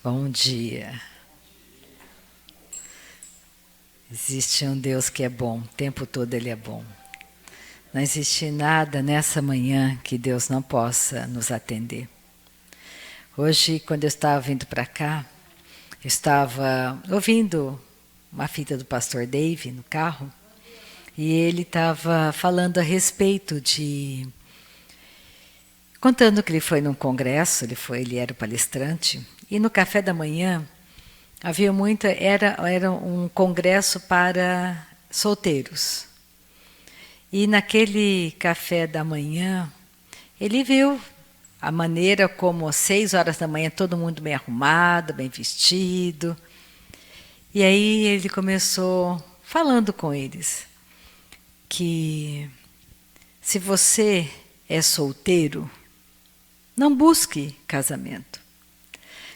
Bom dia. Existe um Deus que é bom, o tempo todo Ele é bom. Não existe nada nessa manhã que Deus não possa nos atender. Hoje, quando eu estava vindo para cá, eu estava ouvindo uma fita do pastor Dave no carro, e ele estava falando a respeito de... Contando que ele foi num congresso, ele era o palestrante, e no café da manhã havia era um congresso para solteiros. E naquele café da manhã, ele viu a maneira como às 6 horas da manhã todo mundo bem arrumado, bem vestido. E aí ele começou falando com eles que se você é solteiro, não busque casamento.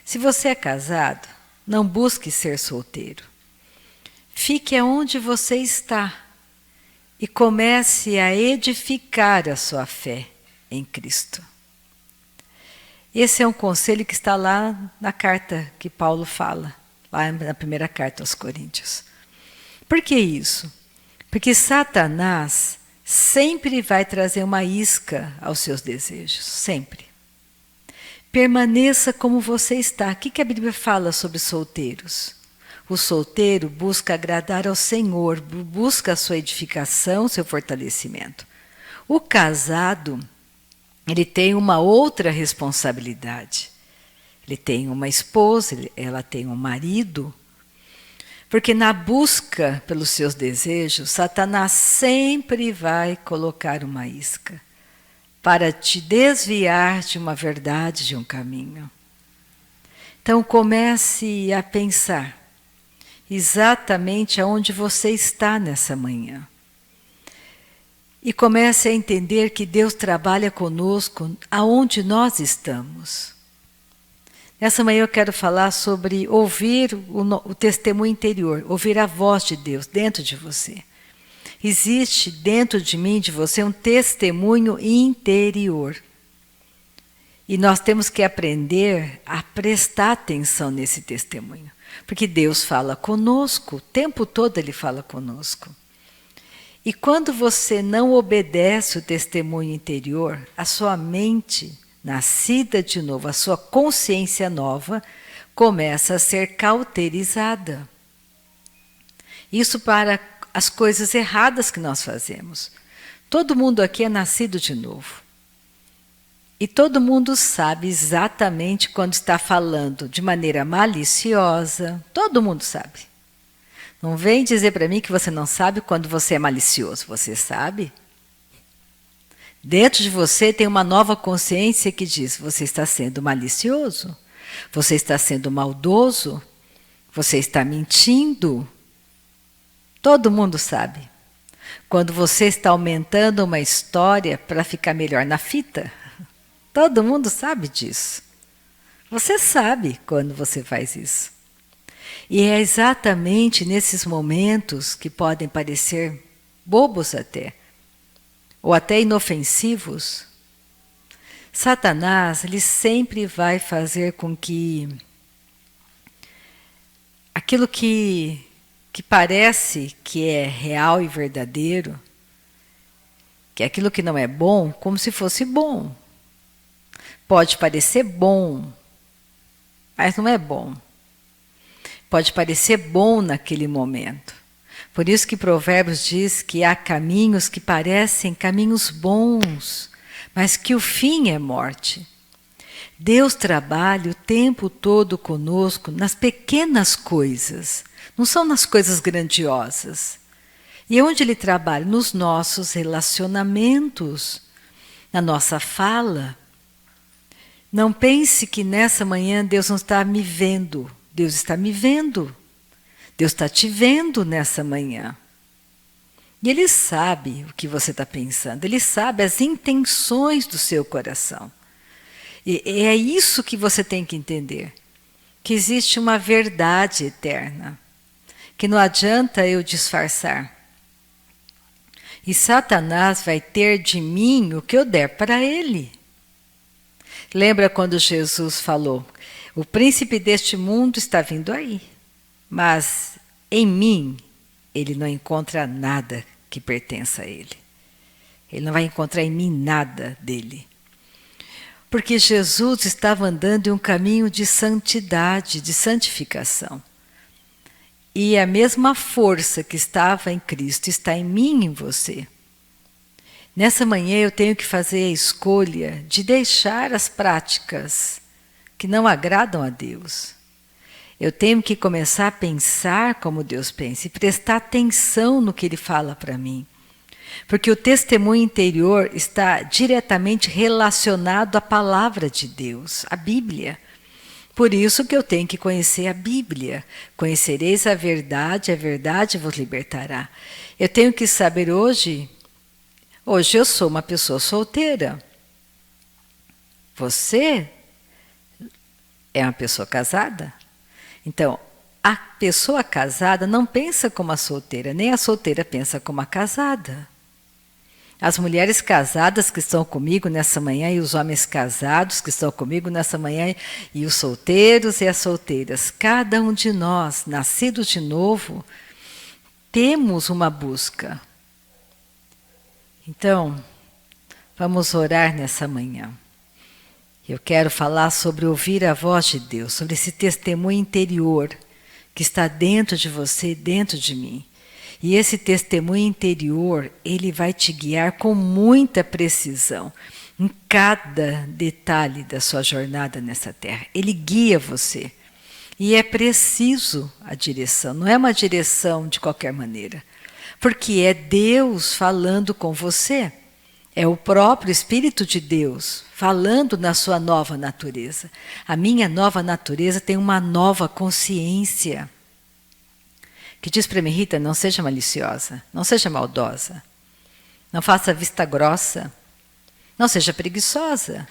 Se você é casado, não busque ser solteiro. Fique aonde você está e comece a edificar a sua fé em Cristo. Esse é um conselho que está lá na carta que Paulo fala, lá na primeira carta aos Coríntios. Por que isso? Porque Satanás sempre vai trazer uma isca aos seus desejos, sempre. Permaneça como você está. O que a Bíblia fala sobre solteiros? O solteiro busca agradar ao Senhor, busca a sua edificação, seu fortalecimento. O casado, ele tem uma outra responsabilidade. Ele tem uma esposa, ela tem um marido. Porque na busca pelos seus desejos, Satanás sempre vai colocar uma isca para te desviar de uma verdade, de um caminho. Então comece a pensar exatamente aonde você está nessa manhã. E comece a entender que Deus trabalha conosco aonde nós estamos. Nessa manhã eu quero falar sobre ouvir o testemunho interior, ouvir a voz de Deus dentro de você. Existe dentro de mim, de você, um testemunho interior. E nós temos que aprender a prestar atenção nesse testemunho. Porque Deus fala conosco, o tempo todo Ele fala conosco. E quando você não obedece o testemunho interior, a sua mente, nascida de novo, a sua consciência nova, começa a ser cauterizada. Isso para as coisas erradas que nós fazemos. Todo mundo aqui é nascido de novo. E todo mundo sabe exatamente quando está falando de maneira maliciosa. Todo mundo sabe. Não vem dizer para mim que você não sabe quando você é malicioso. Você sabe. Dentro de você tem uma nova consciência que diz: você está sendo malicioso, você está sendo maldoso, você está mentindo. Todo mundo sabe. Quando você está aumentando uma história para ficar melhor na fita, todo mundo sabe disso. Você sabe quando você faz isso. E é exatamente nesses momentos que podem parecer bobos até, ou até inofensivos, Satanás, ele sempre vai fazer com que aquilo que parece que é real e verdadeiro, que é aquilo que não é bom, como se fosse bom. Pode parecer bom, mas não é bom. Pode parecer bom naquele momento. Por isso que Provérbios diz que há caminhos que parecem caminhos bons, mas que o fim é morte. Deus trabalha o tempo todo conosco nas pequenas coisas, não são nas coisas grandiosas. E onde Ele trabalha? Nos nossos relacionamentos, na nossa fala. Não pense que nessa manhã Deus não está me vendo. Deus está me vendo. Deus está te vendo nessa manhã. E Ele sabe o que você está pensando. Ele sabe as intenções do seu coração. E é isso que você tem que entender. Que existe uma verdade eterna. Que não adianta eu disfarçar. E Satanás vai ter de mim o que eu der para ele. Lembra quando Jesus falou: O príncipe deste mundo está vindo aí, mas em mim ele não encontra nada que pertença a ele. Ele não vai encontrar em mim nada dele. Porque Jesus estava andando em um caminho de santidade, de santificação. E a mesma força que estava em Cristo está em mim e em você. Nessa manhã eu tenho que fazer a escolha de deixar as práticas que não agradam a Deus. Eu tenho que começar a pensar como Deus pensa e prestar atenção no que Ele fala para mim. Porque o testemunho interior está diretamente relacionado à palavra de Deus, à Bíblia. Por isso que eu tenho que conhecer a Bíblia. Conhecereis a verdade vos libertará. Eu tenho que saber hoje eu sou uma pessoa solteira. Você é uma pessoa casada? Então, a pessoa casada não pensa como a solteira, nem a solteira pensa como a casada. As mulheres casadas que estão comigo nessa manhã e os homens casados que estão comigo nessa manhã e os solteiros e as solteiras, cada um de nós, nascidos de novo, temos uma busca. Então, vamos orar nessa manhã. Eu quero falar sobre ouvir a voz de Deus, sobre esse testemunho interior que está dentro de você, dentro de mim. E esse testemunho interior, ele vai te guiar com muita precisão em cada detalhe da sua jornada nessa terra. Ele guia você. E é preciso a direção, não é uma direção de qualquer maneira. Porque é Deus falando com você. É o próprio Espírito de Deus falando na sua nova natureza. A minha nova natureza tem uma nova consciência. Que diz para mim, Rita, não seja maliciosa, não seja maldosa, não faça vista grossa, não seja preguiçosa,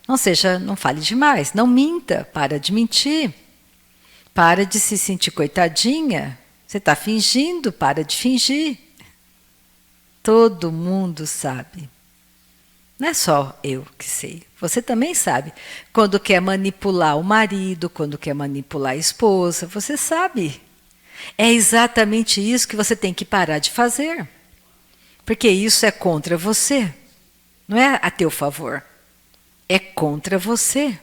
não fale demais, não minta, para de mentir, para de se sentir coitadinha, você está fingindo, para de fingir. Todo mundo sabe. Não é só eu que sei, você também sabe. Quando quer manipular o marido, quando quer manipular a esposa, você sabe. É exatamente isso que você tem que parar de fazer. Porque isso é contra você. Não é a teu favor. É contra você.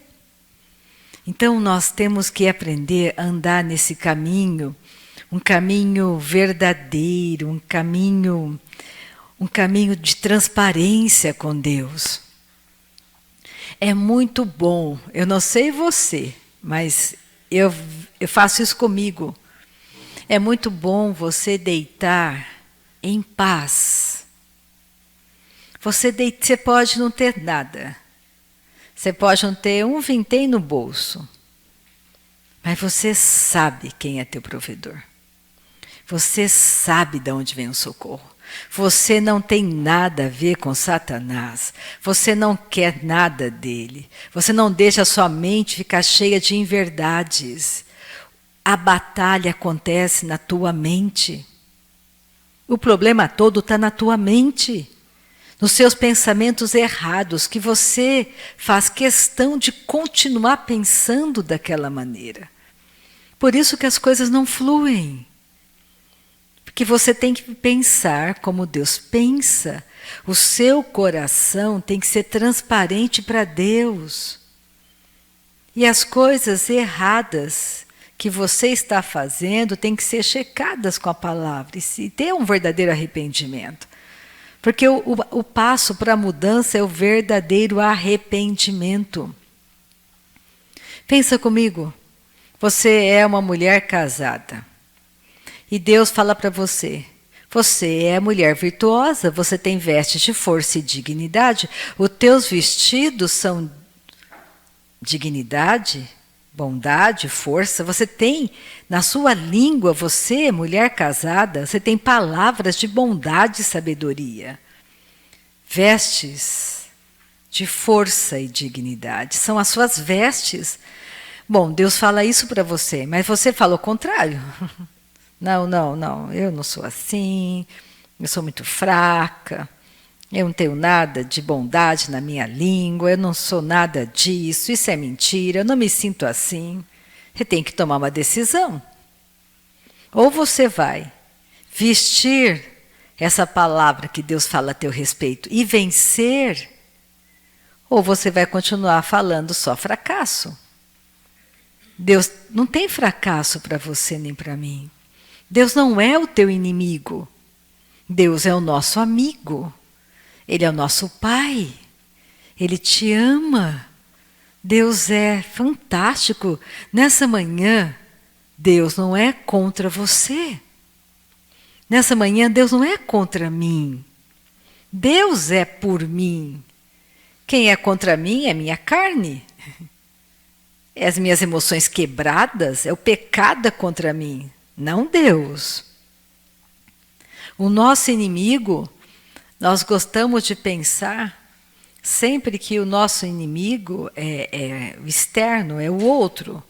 Então nós temos que aprender a andar nesse caminho, um caminho verdadeiro, um caminho de transparência com Deus. É muito bom, eu não sei você, mas eu faço isso comigo. É muito bom você deitar em paz. Você pode não ter nada. Você pode não ter um vintém no bolso. Mas você sabe quem é teu provedor. Você sabe de onde vem o socorro. Você não tem nada a ver com Satanás. Você não quer nada dele. Você não deixa a sua mente ficar cheia de inverdades. A batalha acontece na tua mente. O problema todo está na tua mente. Nos seus pensamentos errados, que você faz questão de continuar pensando daquela maneira. Por isso que as coisas não fluem. Porque você tem que pensar como Deus pensa. O seu coração tem que ser transparente para Deus. E as coisas erradas que você está fazendo tem que ser checadas com a palavra e ter um verdadeiro arrependimento. Porque o passo para a mudança é o verdadeiro arrependimento. Pensa comigo, você é uma mulher casada e Deus fala para você, você é mulher virtuosa, você tem vestes de força e dignidade, os teus vestidos são dignidade, bondade, força, você tem na sua língua, você, mulher casada, você tem palavras de bondade e sabedoria. Vestes de força e dignidade, são as suas vestes. Bom, Deus fala isso para você, mas você fala o contrário. Não, eu não sou assim, eu sou muito fraca, Eu não tenho nada de bondade na minha língua, eu não sou nada disso, isso é mentira, eu não me sinto assim. Você tem que tomar uma decisão. Ou você vai vestir essa palavra que Deus fala a teu respeito e vencer, ou você vai continuar falando só fracasso. Deus não tem fracasso para você nem para mim. Deus não é o teu inimigo. Deus é o nosso amigo. Ele é o nosso Pai. Ele te ama. Deus é fantástico. Nessa manhã, Deus não é contra você. Nessa manhã, Deus não é contra mim. Deus é por mim. Quem é contra mim é minha carne. É as minhas emoções quebradas, é o pecado contra mim, não Deus. O nosso inimigo, nós gostamos de pensar sempre que o nosso inimigo é o externo, é o outro.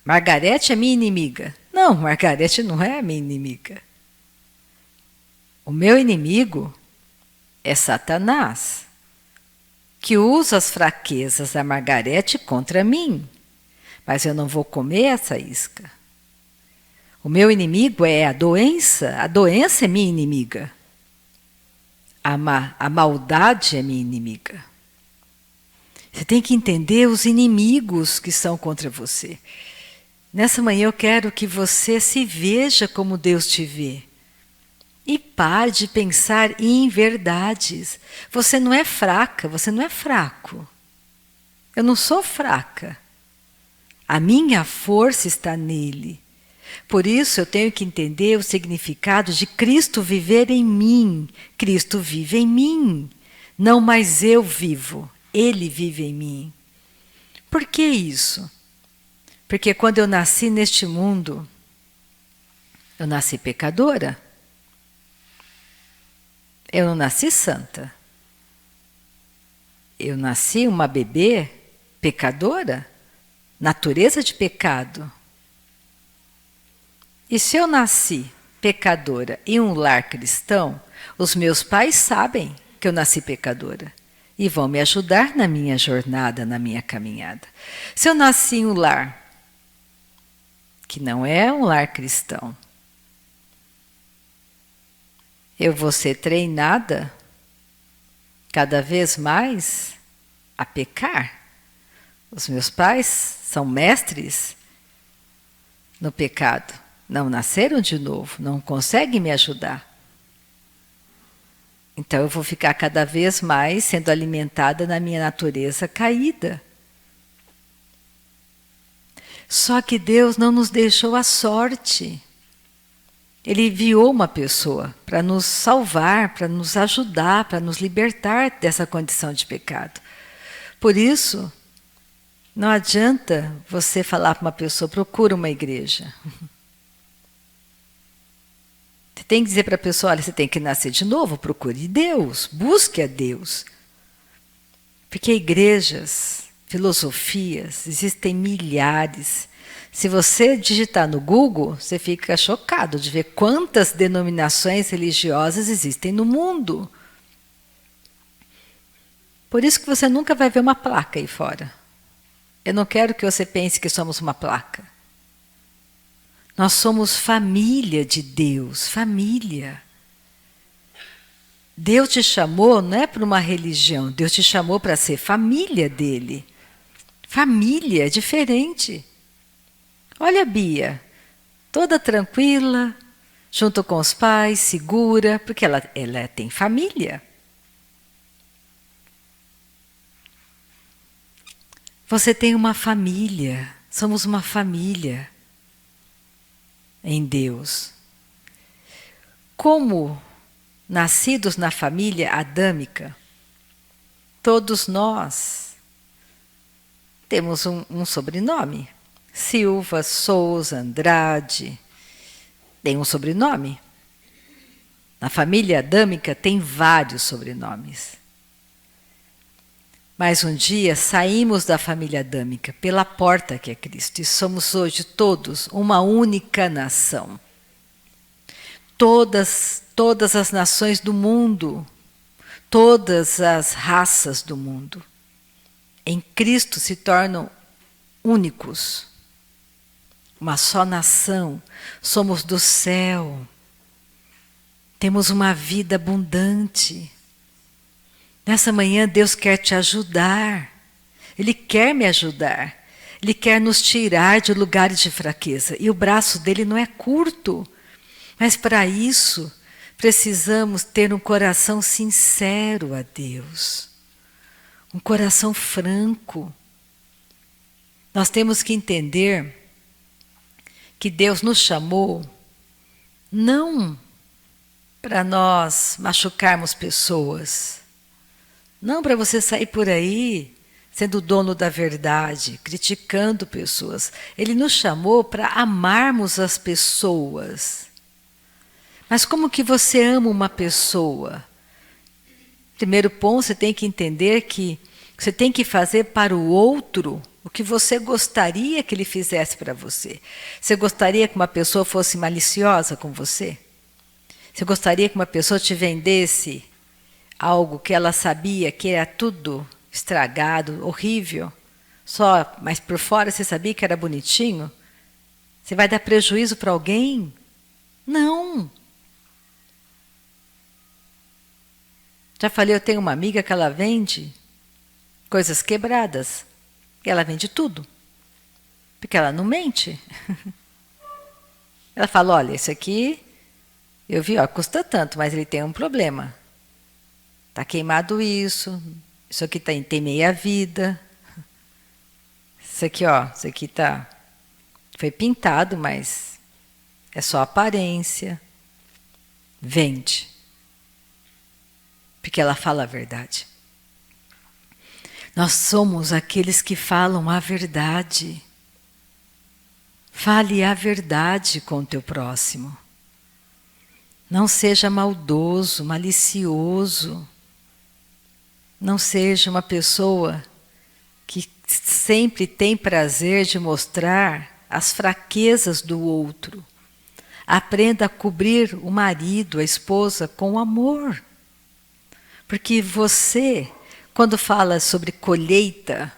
Margarete é minha inimiga. Não, Margarete não é a minha inimiga. O meu inimigo é Satanás, que usa as fraquezas da Margarete contra mim. Mas eu não vou comer essa isca. O meu inimigo é a doença é minha inimiga. A maldade é minha inimiga. Você tem que entender os inimigos que são contra você. Nessa manhã eu quero que você se veja como Deus te vê. E pare de pensar em verdades. Você não é fraca, você não é fraco. Eu não sou fraca. A minha força está nele. Por isso eu tenho que entender o significado de Cristo viver em mim. Cristo vive em mim. Não mais eu vivo, Ele vive em mim. Por que isso? Porque quando eu nasci neste mundo, eu nasci pecadora. Eu não nasci santa. Eu nasci uma bebê pecadora, natureza de pecado. E se eu nasci pecadora em um lar cristão, os meus pais sabem que eu nasci pecadora e vão me ajudar na minha jornada, na minha caminhada. Se eu nasci em um lar que não é um lar cristão, eu vou ser treinada cada vez mais a pecar. Os meus pais são mestres no pecado. Não nasceram de novo, não conseguem me ajudar. Então eu vou ficar cada vez mais sendo alimentada na minha natureza caída. Só que Deus não nos deixou à sorte. Ele enviou uma pessoa para nos salvar, para nos ajudar, para nos libertar dessa condição de pecado. Por isso, não adianta você falar para uma pessoa, procura uma igreja. Você tem que dizer para a pessoa, olha, você tem que nascer de novo, procure Deus, busque a Deus. Porque igrejas, filosofias, existem milhares. Se você digitar no Google, você fica chocado de ver quantas denominações religiosas existem no mundo. Por isso que você nunca vai ver uma placa aí fora. Eu não quero que você pense que somos uma placa. Nós somos família de Deus, família. Deus te chamou não é para uma religião, Deus te chamou para ser família dele. Família é diferente. Olha a Bia, toda tranquila, junto com os pais, segura, porque ela tem família. Você tem uma família, somos uma família em Deus. Como nascidos na família adâmica, todos nós temos um sobrenome. Silva, Souza, Andrade, tem um sobrenome. Na família adâmica tem vários sobrenomes. Mas um dia saímos da família adâmica pela porta que é Cristo e somos hoje todos uma única nação. todas as nações do mundo, todas as raças do mundo, em Cristo se tornam únicos. Uma só nação, somos do céu, temos uma vida abundante. Nessa manhã Deus quer te ajudar, Ele quer me ajudar, Ele quer nos tirar de lugares de fraqueza. E o braço dele não é curto, mas para isso precisamos ter um coração sincero a Deus, um coração franco. Nós temos que entender que Deus nos chamou não para nós machucarmos pessoas, não para você sair por aí sendo o dono da verdade, criticando pessoas. Ele nos chamou para amarmos as pessoas. Mas como que você ama uma pessoa? Primeiro ponto, você tem que entender que você tem que fazer para o outro o que você gostaria que ele fizesse para você. Você gostaria que uma pessoa fosse maliciosa com você? Você gostaria que uma pessoa te vendesse algo que ela sabia que era tudo estragado, horrível, mas por fora você sabia que era bonitinho? Você vai dar prejuízo para alguém? Não. Já falei, eu tenho uma amiga que ela vende coisas quebradas. E ela vende tudo. Porque ela não mente. Ela fala, olha, isso aqui, eu vi, ó, custa tanto, mas ele tem um problema. Está queimado isso aqui tem meia vida. Isso aqui, ó, isso aqui foi pintado, mas é só aparência. Vende. Porque ela fala a verdade. Nós somos aqueles que falam a verdade. Fale a verdade com o teu próximo. Não seja maldoso, malicioso. Não seja uma pessoa que sempre tem prazer de mostrar as fraquezas do outro. Aprenda a cobrir o marido, a esposa, com amor. Porque você, quando fala sobre colheita,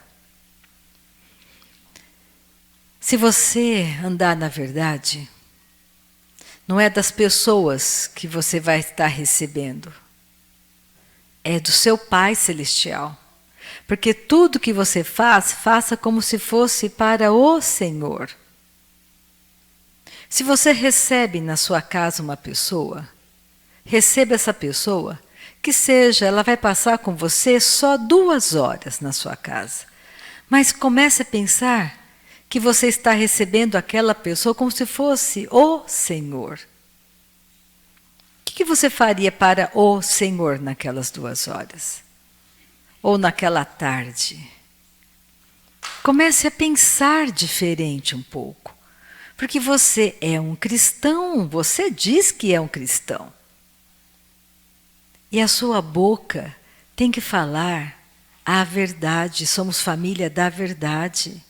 se você andar na verdade, não é das pessoas que você vai estar recebendo, é do seu Pai Celestial. Porque tudo que você faz, faça como se fosse para o Senhor. Se você recebe na sua casa uma pessoa, receba essa pessoa, que seja, ela vai passar com você só 2 horas na sua casa. Mas comece a pensar que você está recebendo aquela pessoa como se fosse o Senhor. O que você faria para o Senhor naquelas 2 horas? Ou naquela tarde? Comece a pensar diferente um pouco. Porque você é um cristão, você diz que é um cristão. E a sua boca tem que falar a verdade, somos família da verdade.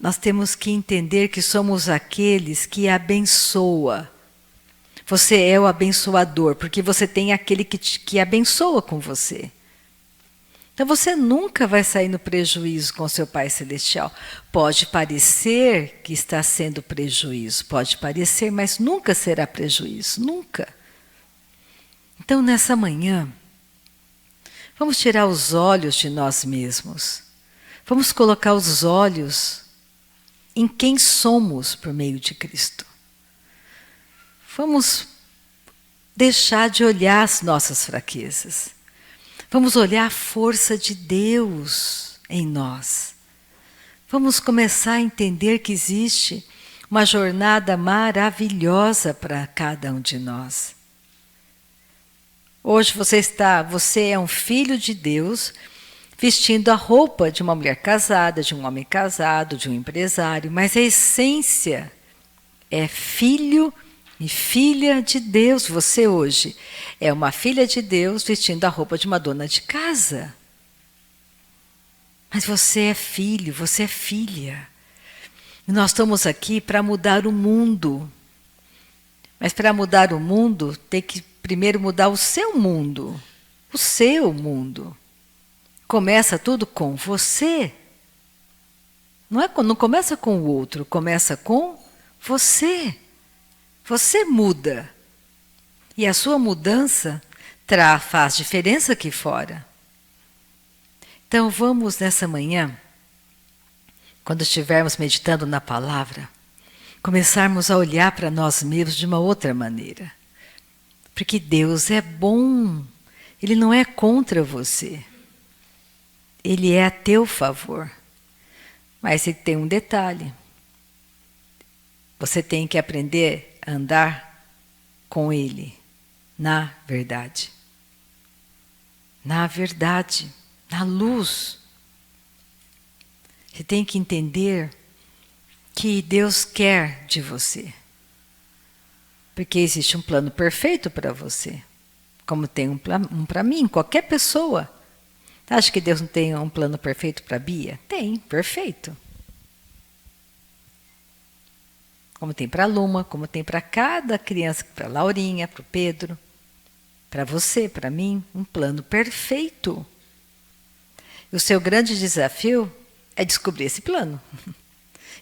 Nós temos que entender que somos aqueles que abençoa. Você é o abençoador, porque você tem aquele que abençoa com você. Então você nunca vai sair no prejuízo com seu Pai Celestial. Pode parecer que está sendo prejuízo, pode parecer, mas nunca será prejuízo, nunca. Então nessa manhã, vamos tirar os olhos de nós mesmos. Vamos colocar os olhos em quem somos por meio de Cristo. Vamos deixar de olhar as nossas fraquezas. Vamos olhar a força de Deus em nós. Vamos começar a entender que existe uma jornada maravilhosa para cada um de nós. Hoje você é um filho de Deus, vestindo a roupa de uma mulher casada, de um homem casado, de um empresário, mas a essência é filho e filha de Deus. Você hoje é uma filha de Deus vestindo a roupa de uma dona de casa. Mas você é filho, você é filha. E nós estamos aqui para mudar o mundo. Mas para mudar o mundo, tem que primeiro mudar o seu mundo. O seu mundo. Começa tudo com você. Não começa com o outro, começa com você. Você muda. E a sua mudança faz diferença aqui fora. Então vamos nessa manhã, quando estivermos meditando na palavra, começarmos a olhar para nós mesmos de uma outra maneira. Porque Deus é bom. Ele não é contra você. Ele é a teu favor. Mas ele tem um detalhe. Você tem que aprender a andar com Ele, na verdade. Na verdade, na luz. Você tem que entender que Deus quer de você. Porque existe um plano perfeito para você. Como tem um para mim, qualquer pessoa. Acha que Deus não tem um plano perfeito para a Bia? Tem, perfeito. Como tem para a Luma, como tem para cada criança, para a Laurinha, para o Pedro, para você, para mim, um plano perfeito. E o seu grande desafio é descobrir esse plano.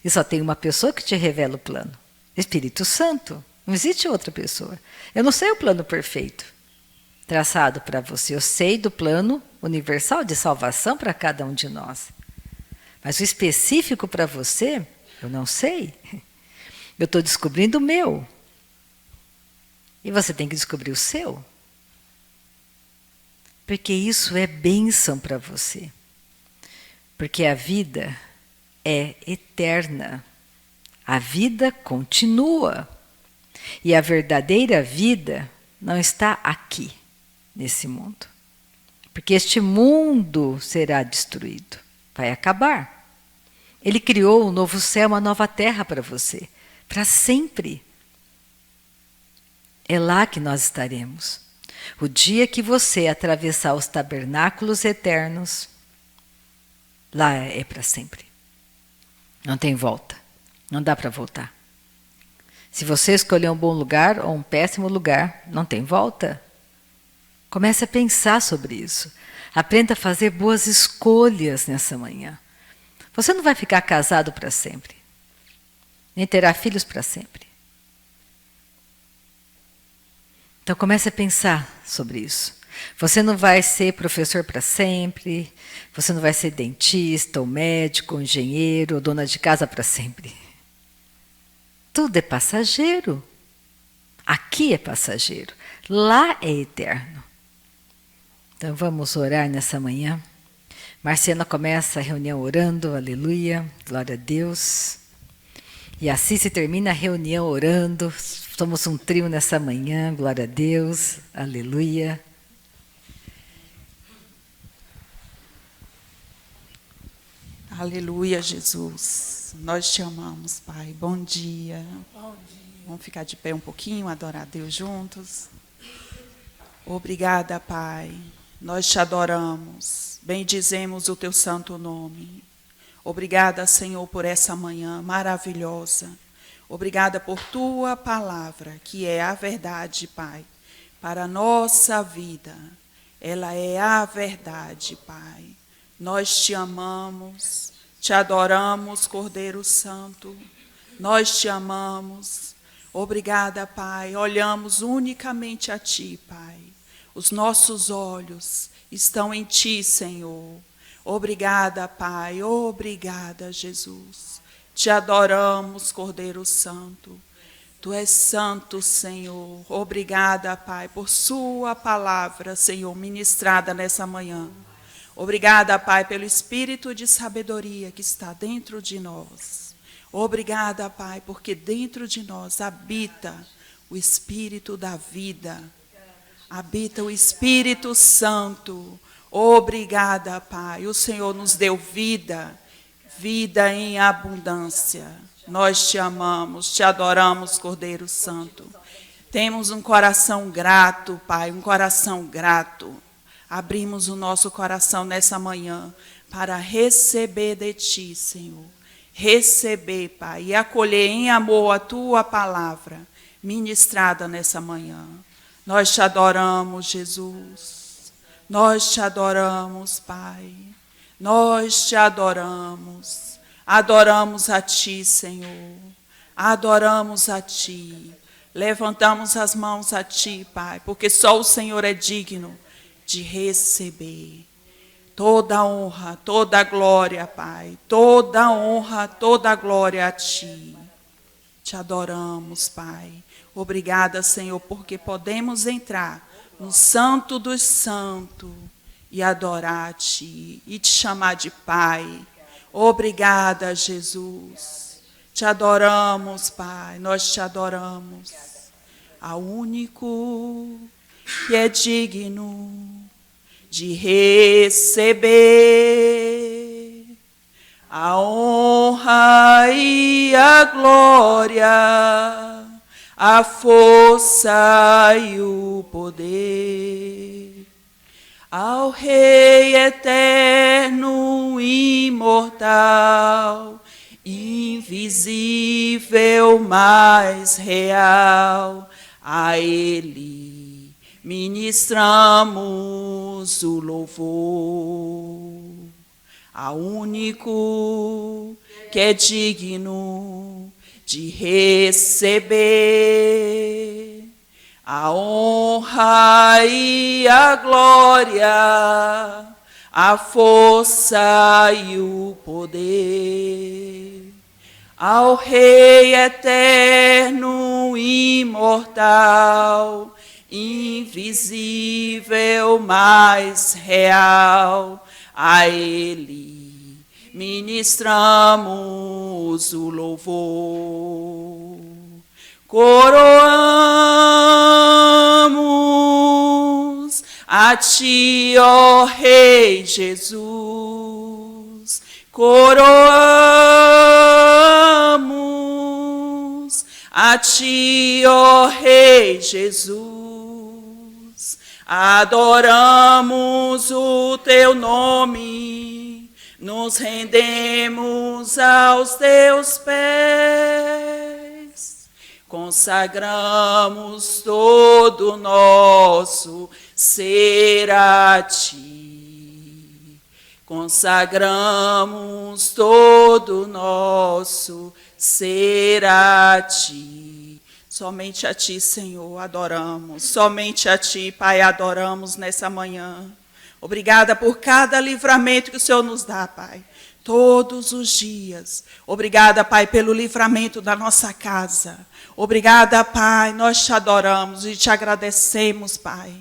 E só tem uma pessoa que te revela o plano. Espírito Santo. Não existe outra pessoa. Eu não sei o plano perfeito traçado para você. Eu sei do plano universal de salvação para cada um de nós. Mas o específico para você, eu não sei. Eu estou descobrindo o meu. E você tem que descobrir o seu. Porque isso é bênção para você. Porque a vida é eterna. A vida continua. E a verdadeira vida não está aqui, nesse mundo. Porque este mundo será destruído. Vai acabar. Ele criou um novo céu, uma nova terra para você. Para sempre. É lá que nós estaremos. O dia que você atravessar os tabernáculos eternos, lá é para sempre. Não tem volta. Não dá para voltar. Se você escolher um bom lugar ou um péssimo lugar, não tem volta. Comece a pensar sobre isso. Aprenda a fazer boas escolhas nessa manhã. Você não vai ficar casado para sempre. Nem terá filhos para sempre. Então comece a pensar sobre isso. Você não vai ser professor para sempre. Você não vai ser dentista, ou médico, ou engenheiro, ou dona de casa para sempre. Tudo é passageiro. Aqui é passageiro. Lá é eterno. Então vamos orar nessa manhã. Marciana começa a reunião orando, aleluia, glória a Deus. E assim se termina a reunião orando. Somos um trio nessa manhã, glória a Deus, aleluia. Aleluia, Jesus. Nós te amamos, Pai. Bom dia. Bom dia. Vamos ficar de pé um pouquinho, adorar a Deus juntos. Obrigada, Pai. Nós te adoramos. Bendizemos o teu santo nome. Obrigada, Senhor, por essa manhã maravilhosa. Obrigada por tua palavra, que é a verdade, Pai, para a nossa vida. Ela é a verdade, Pai. Nós te amamos, te adoramos, Cordeiro Santo. Nós te amamos. Obrigada, Pai. Olhamos unicamente a ti, Pai. Os nossos olhos estão em ti, Senhor. Obrigada, Pai. Obrigada, Jesus. Te adoramos, Cordeiro Santo. Tu és santo, Senhor. Obrigada, Pai, por sua palavra, Senhor, ministrada nessa manhã. Obrigada, Pai, pelo espírito de sabedoria que está dentro de nós. Obrigada, Pai, porque dentro de nós habita o espírito da vida. Habita o Espírito Santo. Obrigada, Pai. O Senhor nos deu vida, vida em abundância. Nós te amamos, te adoramos, Cordeiro Santo. Temos um coração grato, Pai, um coração grato. Abrimos o nosso coração nessa manhã para receber de ti, Senhor. Receber, Pai, e acolher em amor a tua palavra. ministrada nessa manhã. Nós te adoramos, Jesus. Nós te adoramos, Pai. Nós te adoramos. Adoramos a Ti, Senhor. Adoramos a Ti. Levantamos as mãos a Ti, Pai, porque só o Senhor é digno de receber toda a honra, toda a glória, Pai. Toda a honra, toda a glória a Ti. Te adoramos, Pai. Obrigada, Senhor, porque podemos entrar no Santo dos Santos e adorar a Ti e te chamar de Pai. Obrigada, Jesus. Te adoramos, Pai, nós te adoramos. Ao único que é digno de receber a honra e a glória, a força e o poder, ao Rei eterno, imortal, invisível, mas real, a Ele ministramos o louvor. Ao único que é digno de receber a honra e a glória, a força e o poder, ao Rei eterno, imortal, invisível, mas real, a Ele ministramos o louvor. Coroamos a Ti, ó Rei Jesus. Coroamos a Ti, ó Rei Jesus. Adoramos o Teu nome, nos rendemos aos Teus pés, consagramos todo o nosso ser a Ti, consagramos todo o nosso ser a Ti. Somente a Ti, Senhor, adoramos. Somente a Ti, Pai, adoramos nessa manhã. Obrigada por cada livramento que o Senhor nos dá, Pai, todos os dias. Obrigada, Pai, pelo livramento da nossa casa. Obrigada, Pai, nós te adoramos e te agradecemos, Pai,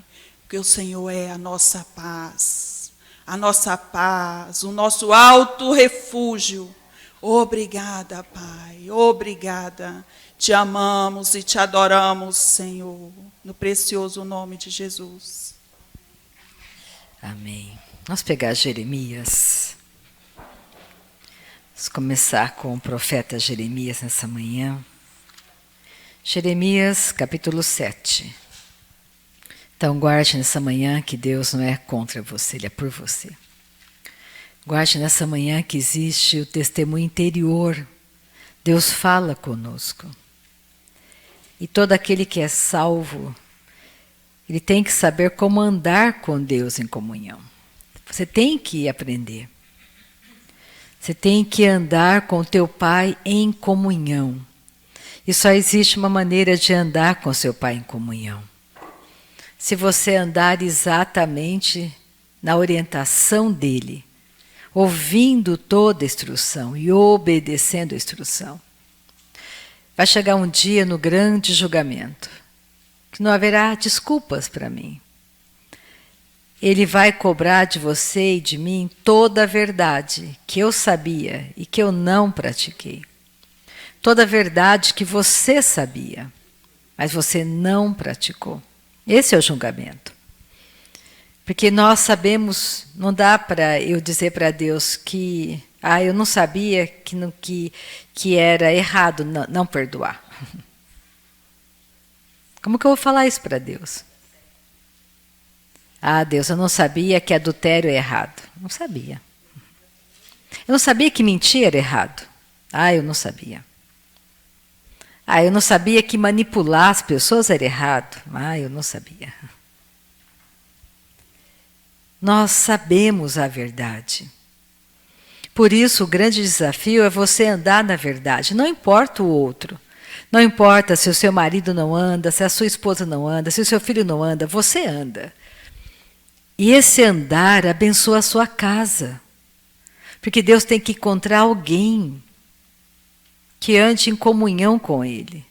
porque o Senhor é a nossa paz, o nosso alto refúgio. Obrigada, Pai, obrigada. Te amamos e te adoramos, Senhor, no precioso nome de Jesus. Amém. Vamos pegar Jeremias. Vamos começar com o profeta Jeremias nessa manhã. Jeremias, capítulo 7. Então, guarde nessa manhã que Deus não é contra você, Ele é por você. Guarde nessa manhã que existe o testemunho interior. Deus fala conosco. E todo aquele que é salvo, ele tem que saber como andar com Deus em comunhão. Você tem que aprender. Você tem que andar com o teu Pai em comunhão. E só existe uma maneira de andar com seu Pai em comunhão. Se você andar exatamente na orientação dele, ouvindo toda a instrução e obedecendo a instrução. Vai chegar um dia no grande julgamento, que não haverá desculpas para mim. Ele vai cobrar de você e de mim toda a verdade que eu sabia e que eu não pratiquei. Toda a verdade que você sabia, mas você não praticou. Esse é o julgamento. Porque nós sabemos, não dá para eu dizer para Deus que eu não sabia que era errado não perdoar. Como que eu vou falar isso para Deus? Deus, eu não sabia que adultério é errado. Não sabia. Eu não sabia que mentir era errado. Eu não sabia. Ah, eu não sabia que manipular as pessoas era errado. Ah, eu não sabia. Nós sabemos a verdade. Por isso, o grande desafio é você andar na verdade. Não importa o outro. Não importa se o seu marido não anda, se a sua esposa não anda, se o seu filho não anda, você anda. E esse andar abençoa a sua casa. Porque Deus tem que encontrar alguém que ande em comunhão com Ele,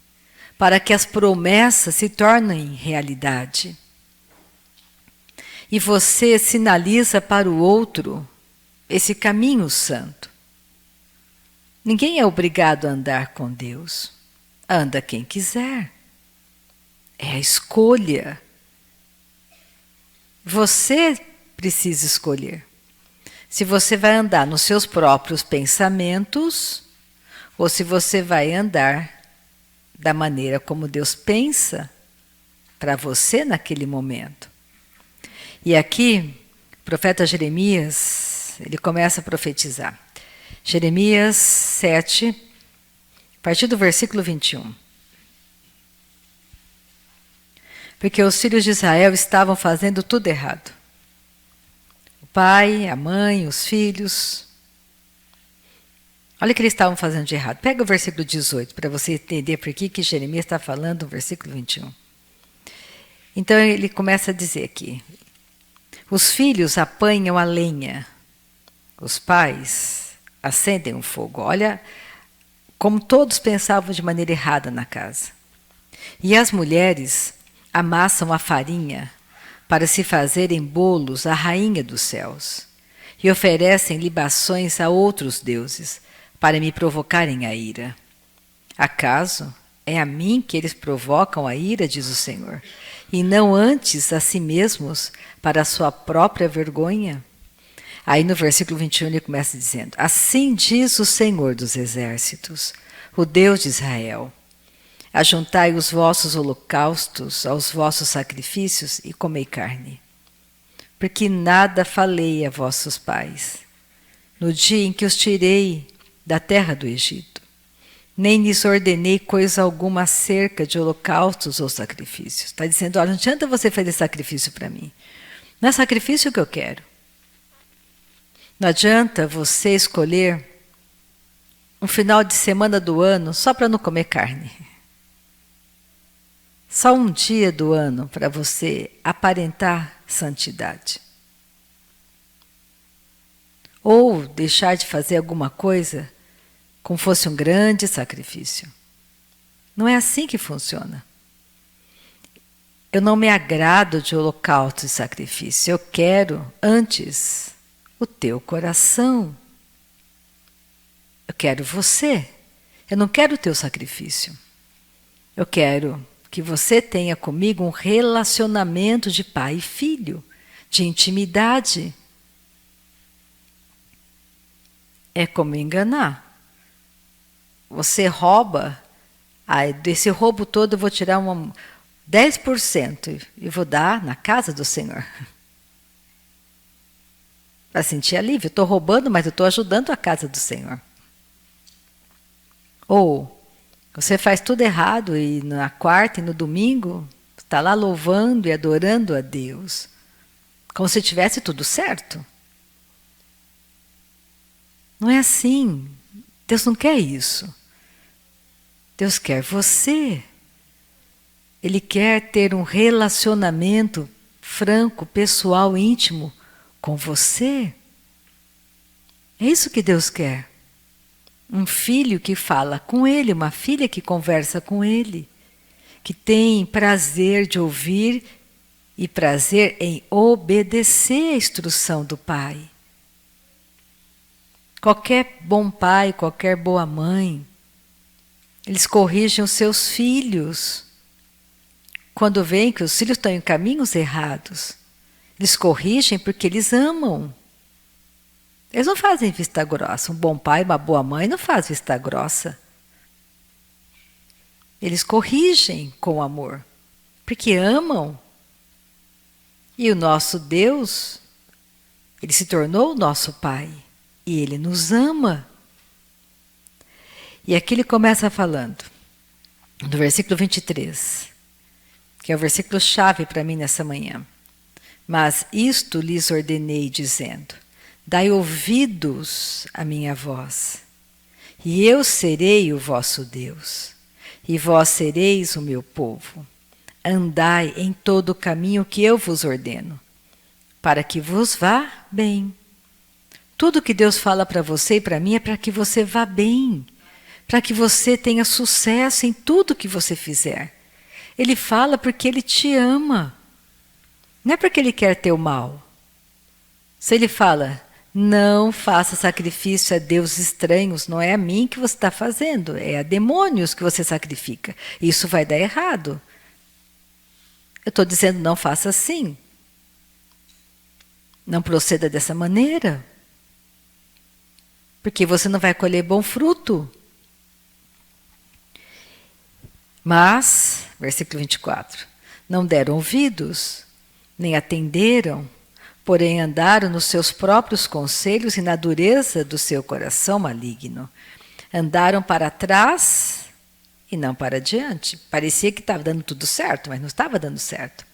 para que as promessas se tornem realidade. E você sinaliza para o outro esse caminho santo. Ninguém é obrigado a andar com Deus. Anda quem quiser. É a escolha. Você precisa escolher. Se você vai andar nos seus próprios pensamentos, ou se você vai andar da maneira como Deus pensa para você naquele momento. E aqui, o profeta Jeremias, ele começa a profetizar. Jeremias 7, a partir do versículo 21. Porque os filhos de Israel estavam fazendo tudo errado. O pai, a mãe, os filhos. Olha o que eles estavam fazendo de errado. Pega o versículo 18 para você entender por que Jeremias está falando no versículo 21. Então ele começa a dizer aqui: os filhos apanham a lenha, os pais acendem o fogo. Olha como todos pensavam de maneira errada na casa. E as mulheres amassam a farinha para se fazerem bolos à rainha dos céus, e oferecem libações a outros deuses, para me provocarem a ira. Acaso é a mim que eles provocam a ira, diz o Senhor, e não antes a si mesmos para a sua própria vergonha? Aí no versículo 21 ele começa dizendo: assim diz o Senhor dos exércitos, o Deus de Israel: ajuntai os vossos holocaustos aos vossos sacrifícios e comei carne. Porque nada falei a vossos pais, no dia em que os tirei da terra do Egito, nem lhes ordenei coisa alguma acerca de holocaustos ou sacrifícios. Está dizendo: olha, não adianta você fazer sacrifício para mim. Não é sacrifício que eu quero. Não adianta você escolher um final de semana do ano só para não comer carne. Só um dia do ano para você aparentar santidade. Ou deixar de fazer alguma coisa como fosse um grande sacrifício. Não é assim que funciona. Eu não me agrado de holocausto e sacrifício. Eu quero, antes, o teu coração. Eu quero você. Eu não quero o teu sacrifício. Eu quero que você tenha comigo um relacionamento de pai e filho, de intimidade. É como enganar. Você rouba, desse roubo todo eu vou tirar 10% e vou dar na casa do Senhor. Para sentir alívio. Eu estou roubando, mas eu estou ajudando a casa do Senhor. Ou você faz tudo errado e na quarta e no domingo está lá louvando e adorando a Deus, como se tivesse tudo certo. Não é assim. Deus não quer isso. Deus quer você. Ele quer ter um relacionamento franco, pessoal, íntimo com você. É isso que Deus quer. Um filho que fala com Ele, uma filha que conversa com Ele, que tem prazer de ouvir e prazer em obedecer a instrução do Pai. Qualquer bom pai, qualquer boa mãe, eles corrigem os seus filhos. Quando veem que os filhos estão em caminhos errados, eles corrigem porque eles amam. Eles não fazem vista grossa. Um bom pai, uma boa mãe não faz vista grossa. Eles corrigem com amor, porque amam. E o nosso Deus, Ele se tornou o nosso Pai. E Ele nos ama. E aqui ele começa falando: no versículo 23, que é o versículo chave para mim nessa manhã. Mas isto lhes ordenei, dizendo: dai ouvidos à minha voz, e eu serei o vosso Deus, e vós sereis o meu povo. Andai em todo o caminho que eu vos ordeno, para que vos vá bem. Tudo que Deus fala para você e para mim é para que você vá bem, para que você tenha sucesso em tudo que você fizer. Ele fala porque Ele te ama, não é porque Ele quer teu mal. Se Ele fala, não faça sacrifício a deuses estranhos, não é a mim que você está fazendo, é a demônios que você sacrifica. Isso vai dar errado. Eu estou dizendo, não faça assim. Não proceda dessa maneira. Porque você não vai colher bom fruto. Mas, versículo 24, não deram ouvidos, nem atenderam, porém andaram nos seus próprios conselhos e na dureza do seu coração maligno. Andaram para trás e não para diante. Parecia que estava dando tudo certo, mas não estava dando certo.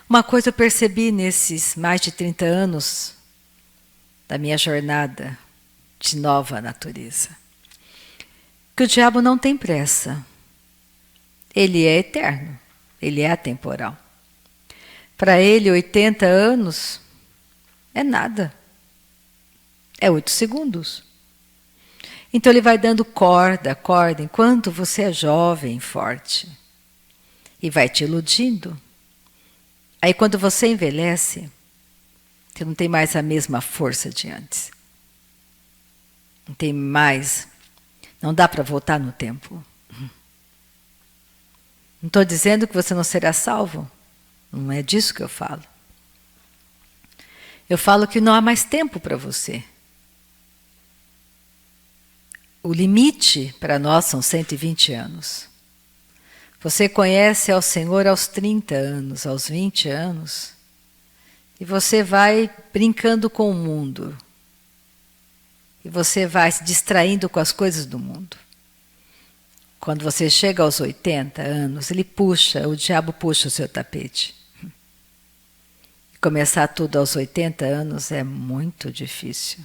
Uma coisa eu percebi nesses mais de 30 anos da minha jornada de nova natureza. Que o diabo não tem pressa. Ele é eterno, ele é atemporal. Para ele, 80 anos é nada. É 8 segundos. Então ele vai dando corda, enquanto você é jovem, forte. E vai te iludindo. Aí quando você envelhece, você não tem mais a mesma força de antes. Não tem mais. Não dá para voltar no tempo. Não estou dizendo que você não será salvo. Não é disso que eu falo. Eu falo que não há mais tempo para você. O limite para nós são 120 anos. Você conhece ao Senhor aos 30 anos, aos 20 anos, e você vai brincando com o mundo. E você vai se distraindo com as coisas do mundo. Quando você chega aos 80 anos, o diabo puxa o seu tapete. Começar tudo aos 80 anos é muito difícil.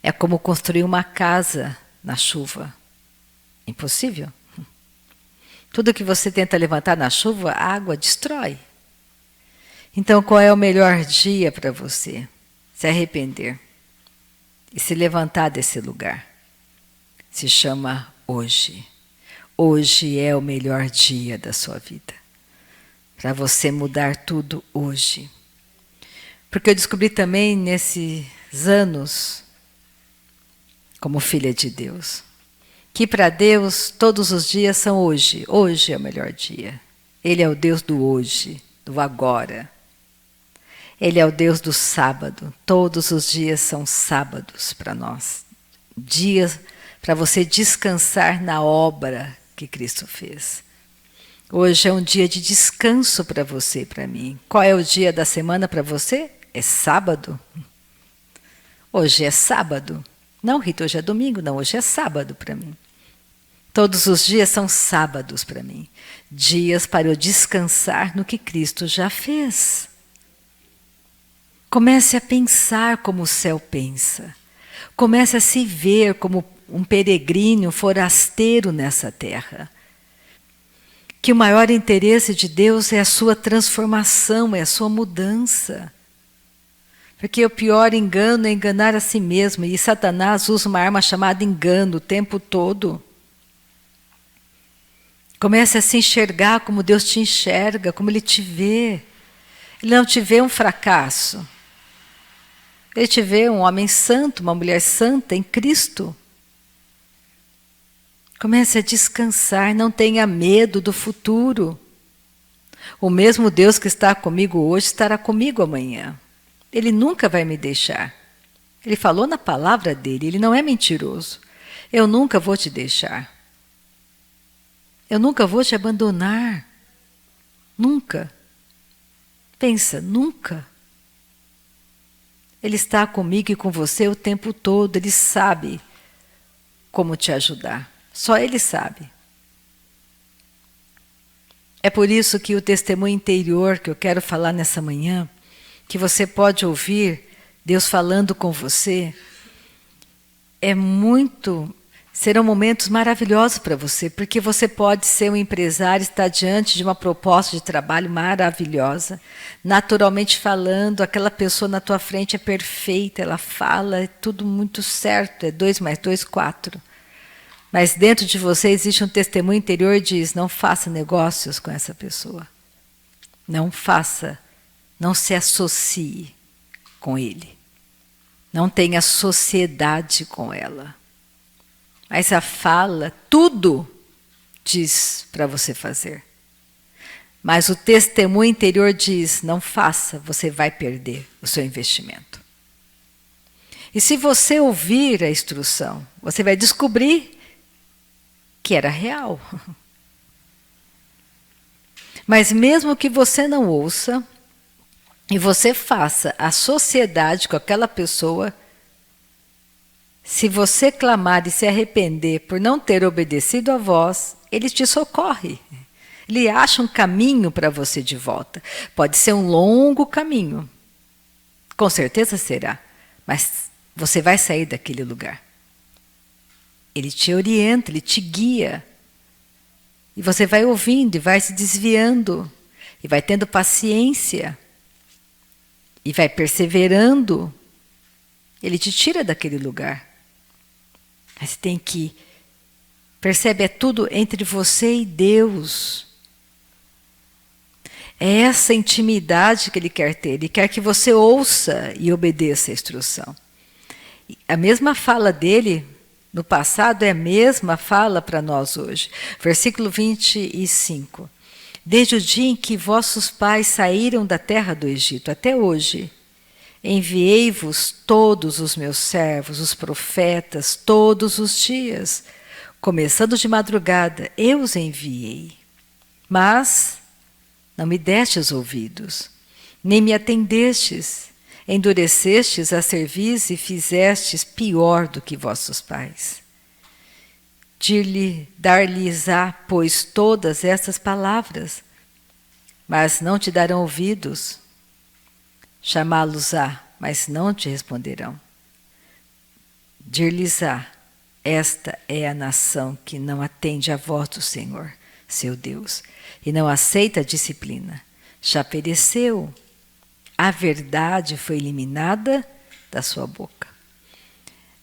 É como construir uma casa na chuva. Impossível. Tudo que você tenta levantar na chuva, a água destrói. Então, qual é o melhor dia para você? Se arrepender e se levantar desse lugar. Se chama hoje. Hoje é o melhor dia da sua vida. Para você mudar tudo hoje. Porque eu descobri também nesses anos, como filha de Deus, que para Deus todos os dias são hoje. Hoje é o melhor dia. Ele é o Deus do hoje, do agora. Ele é o Deus do sábado. Todos os dias são sábados para nós. Dias para você descansar na obra que Cristo fez. Hoje é um dia de descanso para você e para mim. Qual é o dia da semana para você? É sábado. Hoje é sábado. Não, Rita, hoje é domingo. Não, hoje é sábado para mim. Todos os dias são sábados para mim. Dias para eu descansar no que Cristo já fez. Comece a pensar como o céu pensa. Comece a se ver como um peregrino, um forasteiro nessa terra. Que o maior interesse de Deus é a sua transformação, é a sua mudança. Porque o pior engano é enganar a si mesmo. E Satanás usa uma arma chamada engano o tempo todo. Comece a se enxergar como Deus te enxerga, como Ele te vê. Ele não te vê um fracasso. Ele te vê um homem santo, uma mulher santa em Cristo. Comece a descansar, não tenha medo do futuro. O mesmo Deus que está comigo hoje estará comigo amanhã. Ele nunca vai me deixar. Ele falou na palavra dele, ele não é mentiroso. Eu nunca vou te deixar. Eu nunca vou te abandonar. Nunca. Pensa, nunca. Ele está comigo e com você o tempo todo. Ele sabe como te ajudar. Só Ele sabe. É por isso que o testemunho interior que eu quero falar nessa manhã, que você pode ouvir Deus falando com você, serão momentos maravilhosos para você, porque você pode ser um empresário, estar diante de uma proposta de trabalho maravilhosa. Naturalmente falando, aquela pessoa na tua frente é perfeita, ela fala, é tudo muito certo, é 2 mais 2, 4. Mas dentro de você existe um testemunho interior que diz, não faça negócios com essa pessoa. Não faça, não se associe com ele. Não tenha sociedade com ela. Mas a fala, tudo diz para você fazer. Mas o testemunho interior diz, não faça, você vai perder o seu investimento. E se você ouvir a instrução, você vai descobrir que era real. Mas mesmo que você não ouça, e você faça a sociedade com aquela pessoa, se você clamar e se arrepender por não ter obedecido a voz, ele te socorre. Ele acha um caminho para você de volta. Pode ser um longo caminho. Com certeza será. Mas você vai sair daquele lugar. Ele te orienta, ele te guia. E você vai ouvindo e vai se desviando. E vai tendo paciência. E vai perseverando. Ele te tira daquele lugar. Mas tem que... Percebe, é tudo entre você e Deus. É essa intimidade que Ele quer ter. Ele quer que você ouça e obedeça a instrução. A mesma fala dele no passado é a mesma fala para nós hoje. Versículo 25. Desde o dia em que vossos pais saíram da terra do Egito até hoje, enviei-vos todos os meus servos, os profetas, todos os dias. Começando de madrugada, eu os enviei. Mas não me destes ouvidos, nem me atendestes. Endurecestes a cerviz e fizestes pior do que vossos pais. Dar-lhes-á, pois, todas estas palavras, mas não te darão ouvidos. Chamá-los-á, mas não te responderão. Dir-lhes-á, esta é a nação que não atende à voz do Senhor, seu Deus, e não aceita a disciplina. Já pereceu. A verdade foi eliminada da sua boca.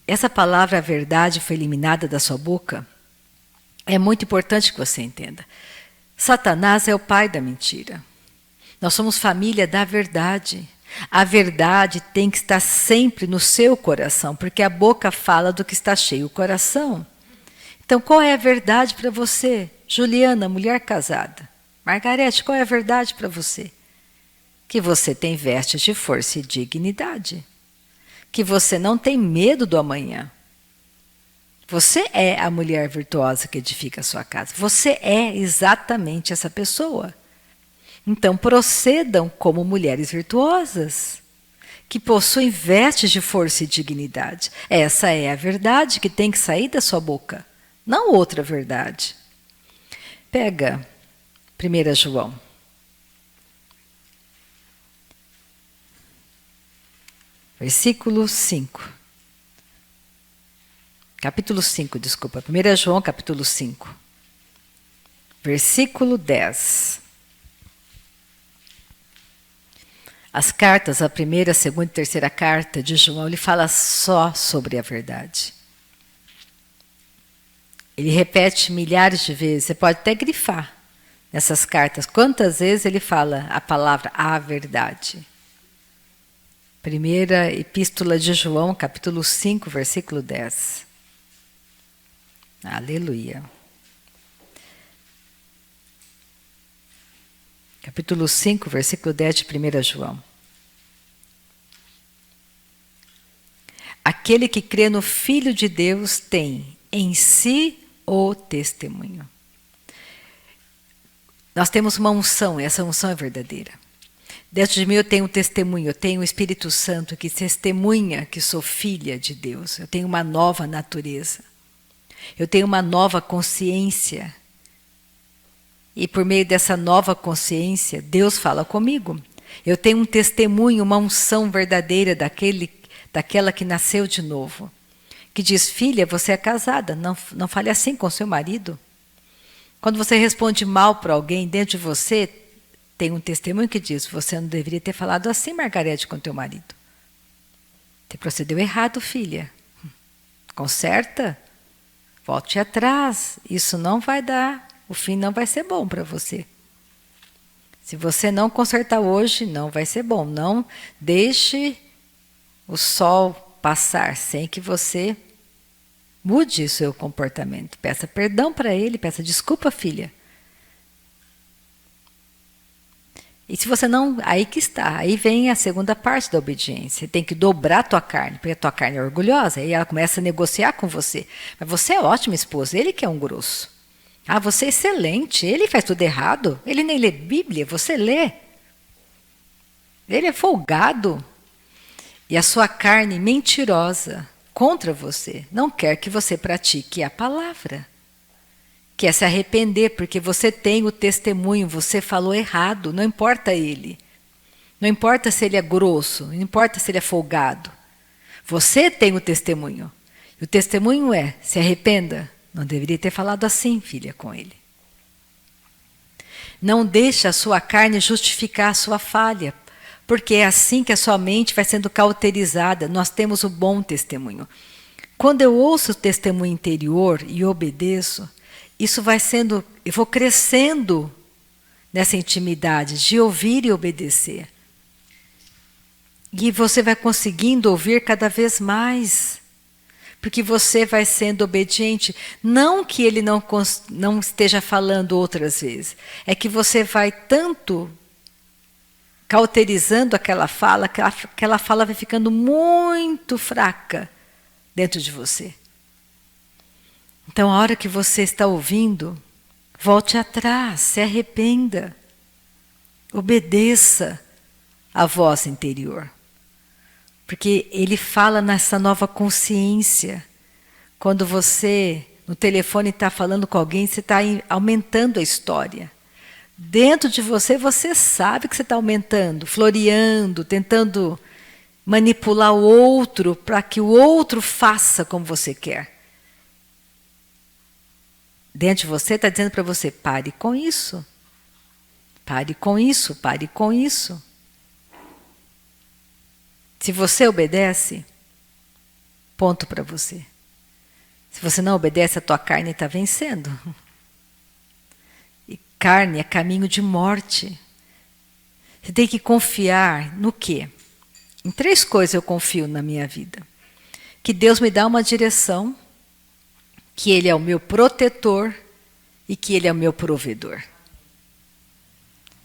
Essa palavra, a verdade foi eliminada da sua boca, é muito importante que você entenda. Satanás é o pai da mentira. Nós somos família da verdade. A verdade tem que estar sempre no seu coração, porque a boca fala do que está cheio o coração. Então, qual é a verdade para você? Juliana, mulher casada. Margarete, qual é a verdade para você? Que você tem vestes de força e dignidade. Que você não tem medo do amanhã. Você é a mulher virtuosa que edifica a sua casa. Você é exatamente essa pessoa. Então procedam como mulheres virtuosas, que possuem vestes de força e dignidade. Essa é a verdade que tem que sair da sua boca, não outra verdade. Pega 1 João. Versículo 5. Capítulo 5, desculpa. 1 João, capítulo 5. Versículo 10. As cartas, a primeira, a segunda e a terceira carta de João, ele fala só sobre a verdade. Ele repete milhares de vezes, você pode até grifar nessas cartas. Quantas vezes ele fala a palavra a verdade? Primeira epístola de João, capítulo 5, versículo 10. Aleluia. Capítulo 5, versículo 10 de 1 João. Aquele que crê no Filho de Deus tem em si o testemunho. Nós temos uma unção, essa unção é verdadeira. Dentro de mim eu tenho um testemunho, eu tenho o Espírito Santo que testemunha que sou filha de Deus. Eu tenho uma nova natureza. Eu tenho uma nova consciência. E por meio dessa nova consciência, Deus fala comigo. Eu tenho um testemunho, uma unção verdadeira daquela que nasceu de novo. Que diz, filha, você é casada, não fale assim com seu marido. Quando você responde mal para alguém dentro de você, tem um testemunho que diz, você não deveria ter falado assim, Margarete, com teu marido. Você procedeu errado, filha. Conserta. Volte atrás. Isso não vai dar. O fim não vai ser bom para você. Se você não consertar hoje, não vai ser bom. Não deixe o sol passar sem que você mude o seu comportamento. Peça perdão para ele, peça desculpa, filha. E se você não, aí que está, aí vem a segunda parte da obediência. Você tem que dobrar a tua carne, porque a tua carne é orgulhosa, aí ela começa a negociar com você. Mas você é ótima esposa, ele que é um grosso. Ah, você é excelente, ele faz tudo errado, ele nem lê Bíblia, você lê. Ele é folgado. E a sua carne mentirosa contra você não quer que você pratique a palavra. Quer se arrepender, porque você tem o testemunho, você falou errado, não importa ele. Não importa se ele é grosso, não importa se ele é folgado. Você tem o testemunho. E o testemunho é, se arrependa. Não deveria ter falado assim, filha, com ele. Não deixe a sua carne justificar a sua falha, porque é assim que a sua mente vai sendo cauterizada. Nós temos o bom testemunho. Quando eu ouço o testemunho interior e obedeço, isso vai sendo, eu vou crescendo nessa intimidade de ouvir e obedecer. E você vai conseguindo ouvir cada vez mais, porque você vai sendo obediente. Não que ele não esteja falando outras vezes, é que você vai tanto cauterizando aquela fala, que aquela fala vai ficando muito fraca dentro de você. Então, a hora que você está ouvindo, volte atrás, se arrependa, obedeça à voz interior. Porque ele fala nessa nova consciência. Quando você, no telefone, está falando com alguém, você está aumentando a história. Dentro de você, você sabe que você está aumentando, floreando, tentando manipular o outro para que o outro faça como você quer. Dentro de você está dizendo para você, pare com isso. Pare com isso, pare com isso. Se você obedece, ponto para você. Se você não obedece, a tua carne está vencendo. E carne é caminho de morte. Você tem que confiar no quê? Em 3 coisas eu confio na minha vida. Que Deus me dá uma direção, que Ele é o meu protetor e que Ele é o meu provedor.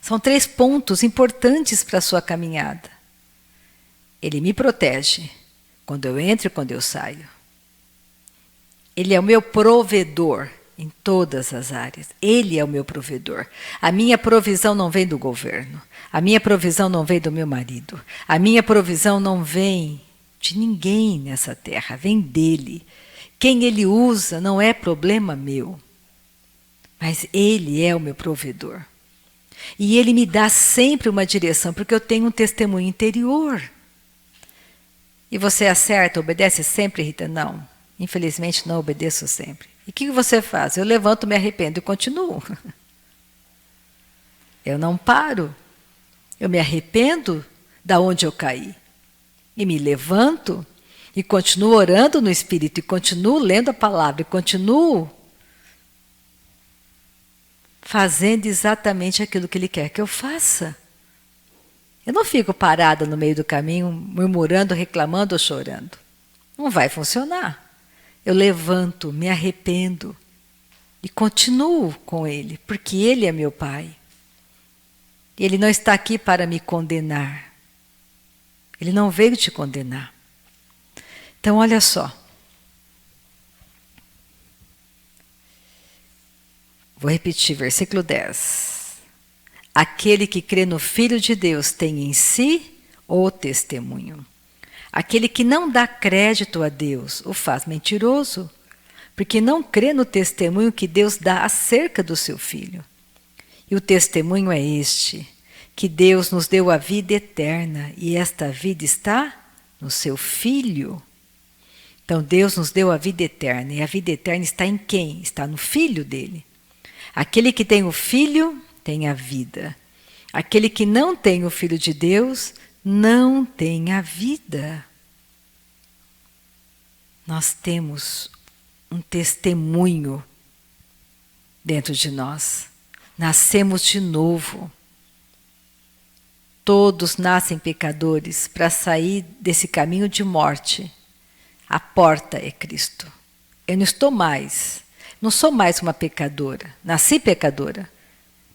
São 3 pontos importantes para a sua caminhada. Ele me protege quando eu entro e quando eu saio. Ele é o meu provedor em todas as áreas. Ele é o meu provedor. A minha provisão não vem do governo. A minha provisão não vem do meu marido. A minha provisão não vem de ninguém nessa terra, vem dele. Quem ele usa não é problema meu, mas ele é o meu provedor. E ele me dá sempre uma direção, porque eu tenho um testemunho interior. E você acerta, obedece sempre, Rita? Não. Infelizmente não obedeço sempre. E o que você faz? Eu levanto, me arrependo e continuo. Eu não paro. Eu me arrependo da onde eu caí. E me levanto e continuo orando no Espírito, e continuo lendo a palavra, e continuo fazendo exatamente aquilo que Ele quer que eu faça. Eu não fico parada no meio do caminho, murmurando, reclamando ou chorando. Não vai funcionar. Eu levanto, me arrependo e continuo com Ele, porque Ele é meu Pai. Ele não está aqui para me condenar. Ele não veio te condenar. Então, olha só. Vou repetir, versículo 10. Aquele que crê no Filho de Deus tem em si o testemunho. Aquele que não dá crédito a Deus o faz mentiroso, porque não crê no testemunho que Deus dá acerca do seu Filho. E o testemunho é este, que Deus nos deu a vida eterna e esta vida está no seu Filho. Então Deus nos deu a vida eterna e a vida eterna está em quem? Está no Filho dele. Aquele que tem o Filho tem a vida. Aquele que não tem o Filho de Deus não tem a vida. Nós temos um testemunho dentro de nós. Nascemos de novo. Todos nascem pecadores para sair desse caminho de morte. A porta é Cristo. Eu não sou mais uma pecadora. Nasci pecadora.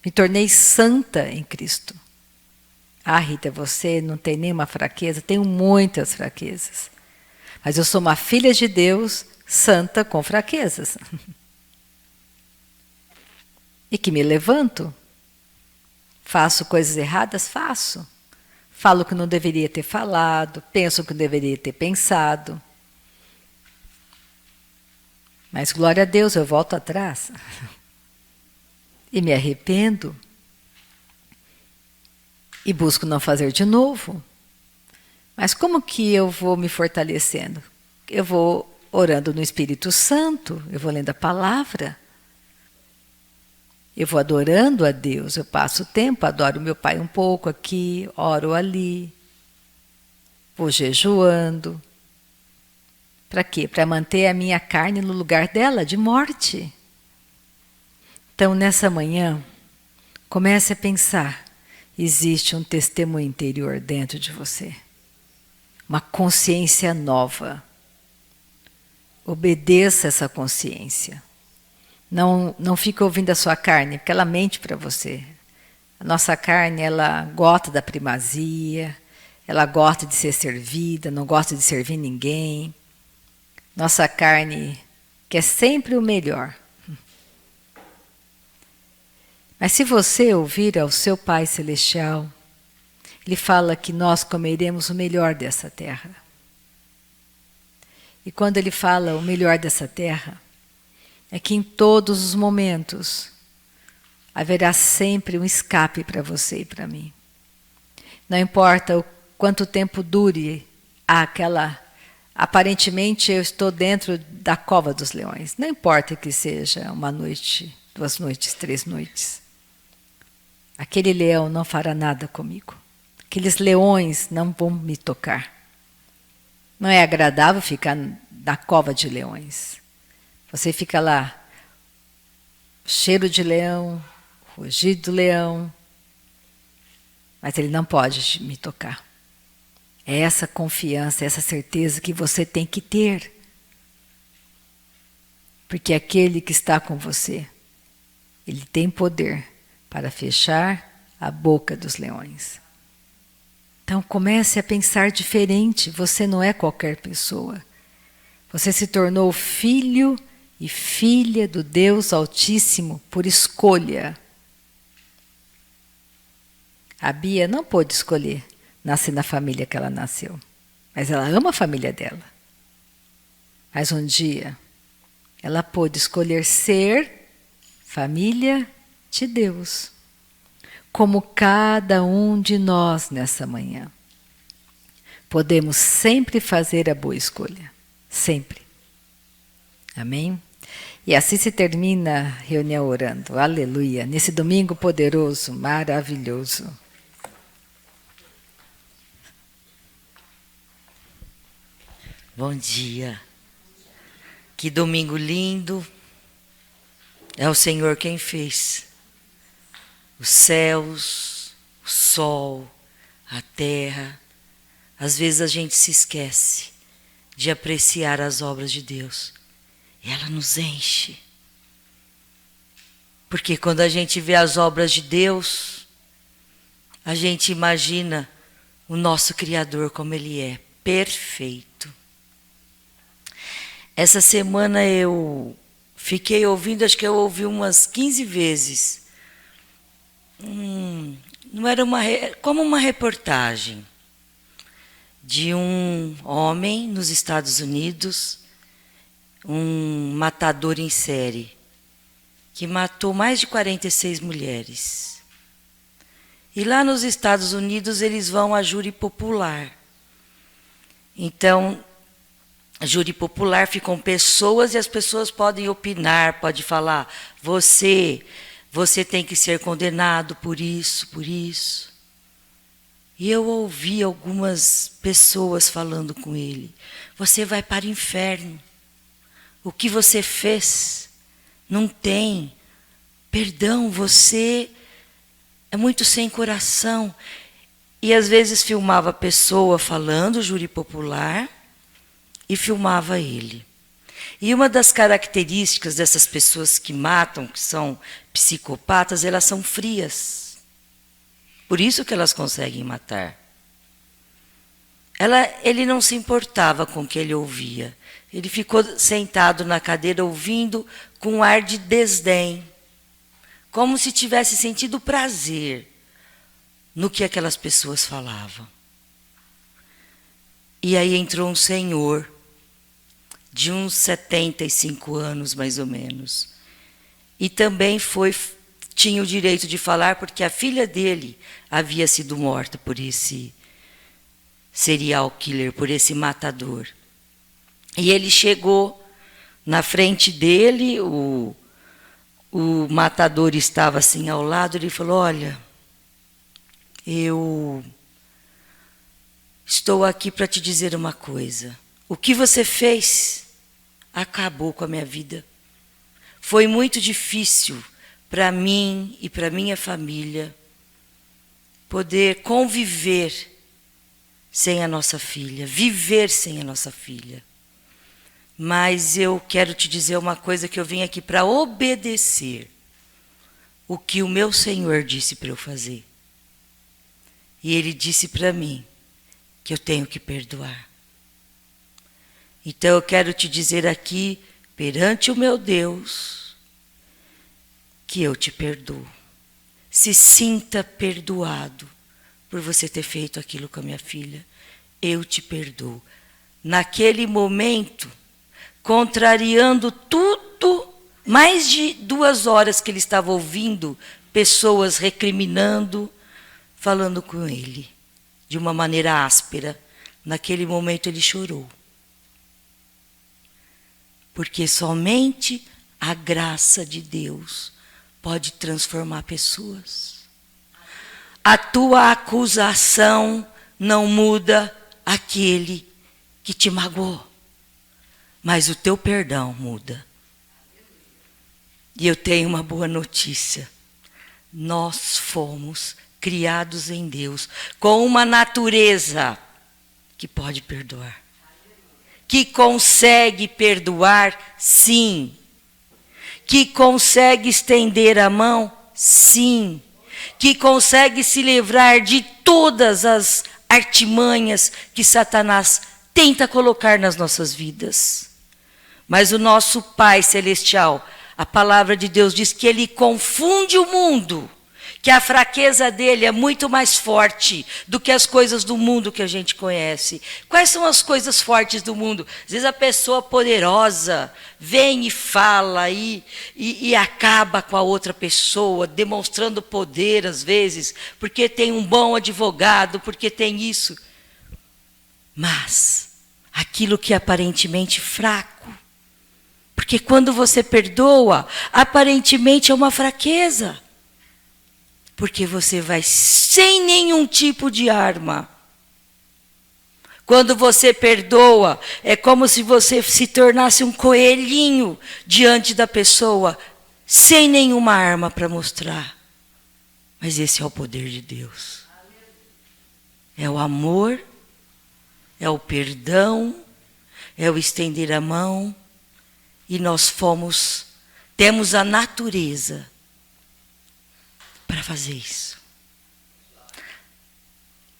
Me tornei santa em Cristo. Ah, Rita, você não tem nenhuma fraqueza? Tenho muitas fraquezas. Mas eu sou uma filha de Deus, santa com fraquezas. E que me levanto. Faço coisas erradas? Faço. Falo o que não deveria ter falado, penso o que não deveria ter pensado. Mas, glória a Deus, eu volto atrás. E me arrependo. E busco não fazer de novo. Mas como que eu vou me fortalecendo? Eu vou orando no Espírito Santo, eu vou lendo a palavra. Eu vou adorando a Deus, eu passo o tempo, adoro meu Pai um pouco aqui, oro ali. Vou jejuando. Para quê? Para manter a minha carne no lugar dela, de morte. Então, nessa manhã, comece a pensar. Existe um testemunho interior dentro de você. Uma consciência nova. Obedeça essa consciência. Não fique ouvindo a sua carne, porque ela mente para você. A nossa carne, ela gosta da primazia, ela gosta de ser servida, não gosta de servir ninguém. Nossa carne quer sempre o melhor. Mas se você ouvir ao seu Pai Celestial, Ele fala que nós comeremos o melhor dessa terra. E quando Ele fala o melhor dessa terra, é que em todos os momentos haverá sempre um escape para você e para mim. Não importa o quanto tempo dure aquela... Aparentemente eu estou dentro da cova dos leões. Não importa que seja uma noite, 2 noites, 3 noites. Aquele leão não fará nada comigo. Aqueles leões não vão me tocar. Não é agradável ficar na cova de leões. Você fica lá, cheiro de leão, rugido do leão, mas ele não pode me tocar. É essa confiança, essa certeza que você tem que ter. Porque aquele que está com você, ele tem poder para fechar a boca dos leões. Então comece a pensar diferente, você não é qualquer pessoa. Você se tornou filho e filha do Deus Altíssimo por escolha. A Bia não pôde escolher nascer na família que ela nasceu, mas ela ama a família dela. Mas um dia ela pôde escolher ser família de Deus, como cada um de nós nessa manhã. Podemos sempre fazer a boa escolha, sempre. Amém? E assim se termina a reunião orando. Aleluia. Nesse domingo poderoso, maravilhoso. Bom dia. Que domingo lindo. É o Senhor quem fez. Os céus, o sol, a terra. Às vezes a gente se esquece de apreciar as obras de Deus. E ela nos enche. Porque quando a gente vê as obras de Deus, a gente imagina o nosso Criador como Ele é, perfeito. Essa semana eu fiquei ouvindo, acho que eu ouvi umas 15 vezes. Não era como uma reportagem de um homem nos Estados Unidos, um matador em série, que matou mais de 46 mulheres. E lá nos Estados Unidos eles vão a júri popular. Então, júri popular ficam pessoas e as pessoas podem opinar, pode falar, você tem que ser condenado por isso, por isso. E eu ouvi algumas pessoas falando com ele, você vai para o inferno. O que você fez não tem perdão, você é muito sem coração. E às vezes filmava a pessoa falando, júri popular, e filmava ele. E uma das características dessas pessoas que matam, que são psicopatas, elas são frias. Por isso que elas conseguem matar. Ele não se importava com o que ele ouvia. Ele ficou sentado na cadeira ouvindo com um ar de desdém, como se tivesse sentido prazer no que aquelas pessoas falavam. E aí entrou um senhor, de uns 75 anos mais ou menos, e também tinha o direito de falar porque a filha dele havia sido morta por esse serial killer, por esse matador. E ele chegou na frente dele, o matador estava assim ao lado, ele falou, olha, eu estou aqui para te dizer uma coisa. O que você fez acabou com a minha vida. Foi muito difícil para mim e para minha família poder conviver sem a nossa filha, viver sem a nossa filha. Mas eu quero te dizer uma coisa, que eu vim aqui para obedecer o que o meu Senhor disse para eu fazer. E Ele disse para mim que eu tenho que perdoar. Então eu quero te dizer aqui, perante o meu Deus, que eu te perdoo. Se sinta perdoado por você ter feito aquilo com a minha filha. Eu te perdoo. Naquele momento, contrariando tudo, mais de 2 horas que ele estava ouvindo pessoas recriminando, falando com ele de uma maneira áspera. Naquele momento ele chorou. Porque somente a graça de Deus pode transformar pessoas. A tua acusação não muda aquele que te magoou. Mas o teu perdão muda. E eu tenho uma boa notícia. Nós fomos criados em Deus com uma natureza que pode perdoar. Que consegue perdoar, sim. Que consegue estender a mão, sim. Que consegue se livrar de todas as artimanhas que Satanás tenta colocar nas nossas vidas. Mas o nosso Pai Celestial, a palavra de Deus diz que Ele confunde o mundo, que a fraqueza dele é muito mais forte do que as coisas do mundo que a gente conhece. Quais são as coisas fortes do mundo? Às vezes a pessoa poderosa vem e fala e acaba com a outra pessoa, demonstrando poder às vezes, porque tem um bom advogado, porque tem isso. Mas aquilo que é aparentemente fraco, porque quando você perdoa, aparentemente é uma fraqueza. Porque você vai sem nenhum tipo de arma. Quando você perdoa, é como se você se tornasse um coelhinho diante da pessoa, sem nenhuma arma para mostrar. Mas esse é o poder de Deus. É o amor, é o perdão, é o estender a mão. E nós temos a natureza para fazer isso.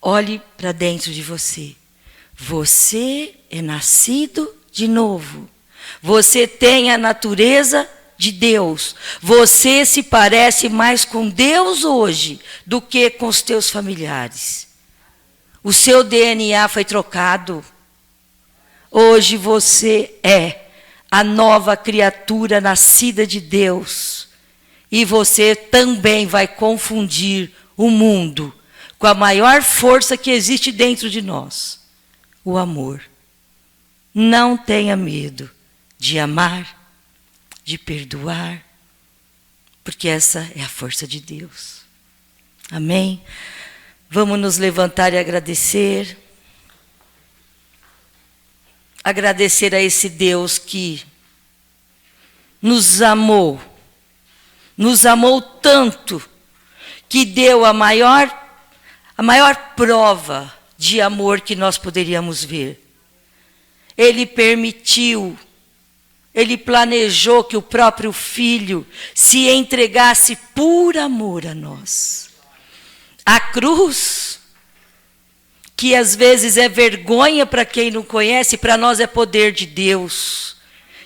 Olhe para dentro de você. Você é nascido de novo. Você tem a natureza de Deus. Você se parece mais com Deus hoje do que com os teus familiares. O seu DNA foi trocado. Hoje você é a nova criatura nascida de Deus. E você também vai confundir o mundo com a maior força que existe dentro de nós, o amor. Não tenha medo de amar, de perdoar, porque essa é a força de Deus. Amém? Vamos nos levantar e agradecer. Agradecer a esse Deus que nos amou tanto, que deu a maior prova de amor que nós poderíamos ver. Ele permitiu, ele planejou que o próprio Filho se entregasse por amor a nós. A cruz, que às vezes é vergonha para quem não conhece, para nós é poder de Deus.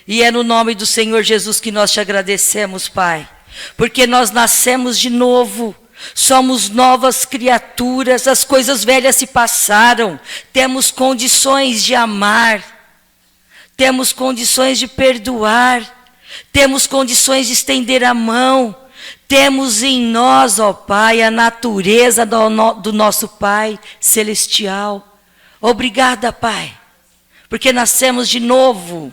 E é no nome do Senhor Jesus que nós te agradecemos, Pai. Porque nós nascemos de novo, somos novas criaturas, as coisas velhas se passaram, temos condições de amar, temos condições de perdoar, temos condições de estender a mão, temos em nós, ó Pai, a natureza do nosso Pai celestial. Obrigada, Pai, porque nascemos de novo.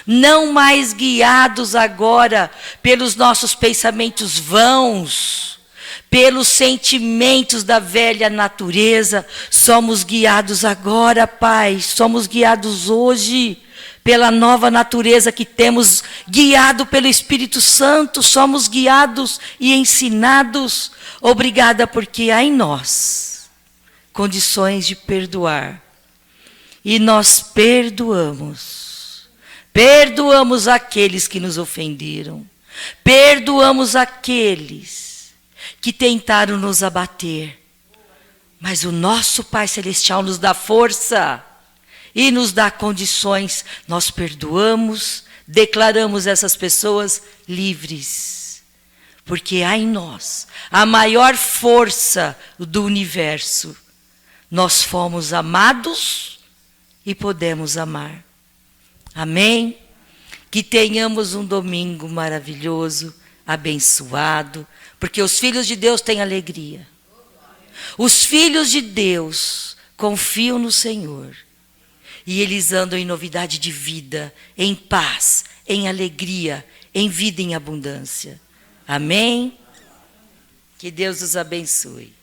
Não mais guiados agora pelos nossos pensamentos vãos, pelos sentimentos da velha natureza. Somos guiados agora, Pai. Somos guiados hoje pela nova natureza que temos, guiado pelo Espírito Santo. Somos guiados e ensinados. Obrigada, porque há em nós condições de perdoar. E nós perdoamos. Perdoamos aqueles que nos ofenderam. Perdoamos aqueles que tentaram nos abater. Mas o nosso Pai Celestial nos dá força e nos dá condições. Nós perdoamos, declaramos essas pessoas livres. Porque há em nós a maior força do universo. Nós fomos amados e podemos amar. Amém? Que tenhamos um domingo maravilhoso, abençoado, porque os filhos de Deus têm alegria. Os filhos de Deus confiam no Senhor. E eles andam em novidade de vida, em paz, em alegria, em vida em abundância. Amém? Que Deus os abençoe.